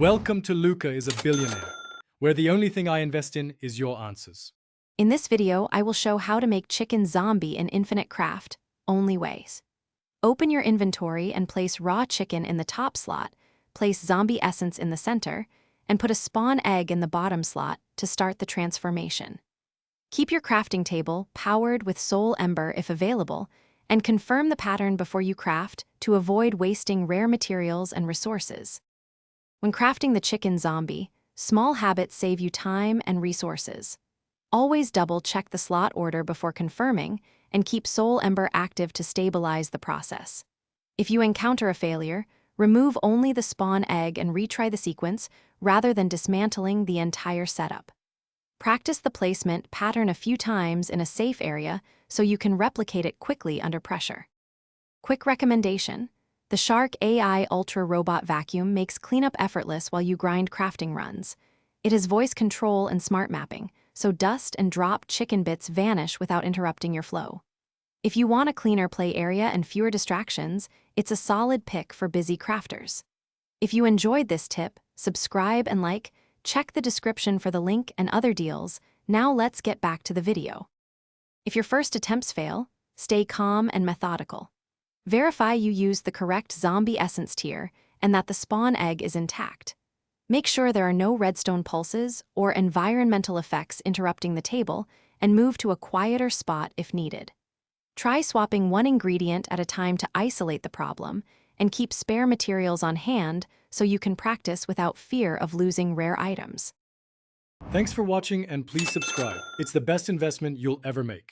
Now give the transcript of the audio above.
Welcome to Luca is a Billionaire, where the only thing I invest in is your answers. In this video, I will show how to make chicken zombie in Infinite Craft, only ways. Open your inventory and place raw chicken in the top slot, place zombie essence in the center, and put a spawn egg in the bottom slot to start the transformation. Keep your crafting table powered with soul ember if available, and confirm the pattern before you craft to avoid wasting rare materials and resources. When crafting the chicken zombie, small habits save you time and resources. Always double-check the slot order before confirming, and keep Soul Ember active to stabilize the process. If you encounter a failure, remove only the spawn egg and retry the sequence rather than dismantling the entire setup. Practice the placement pattern a few times in a safe area so you can replicate it quickly under pressure. Quick recommendation: the Shark AI Ultra Robot Vacuum makes cleanup effortless while you grind crafting runs. It has voice control and smart mapping, so dust and dropped chicken bits vanish without interrupting your flow. If you want a cleaner play area and fewer distractions, it's a solid pick for busy crafters. If you enjoyed this tip, subscribe and like. Check the description for the link and other deals. Now let's get back to the video. If your first attempts fail, stay calm and methodical. Verify you used the correct zombie essence tier and that the spawn egg is intact. Make sure there are no redstone pulses or environmental effects interrupting the table, and move to a quieter spot if needed. Try swapping one ingredient at a time to isolate the problem, and keep spare materials on hand so you can practice without fear of losing rare items. Thanks for watching, and please subscribe. It's the best investment you'll ever make.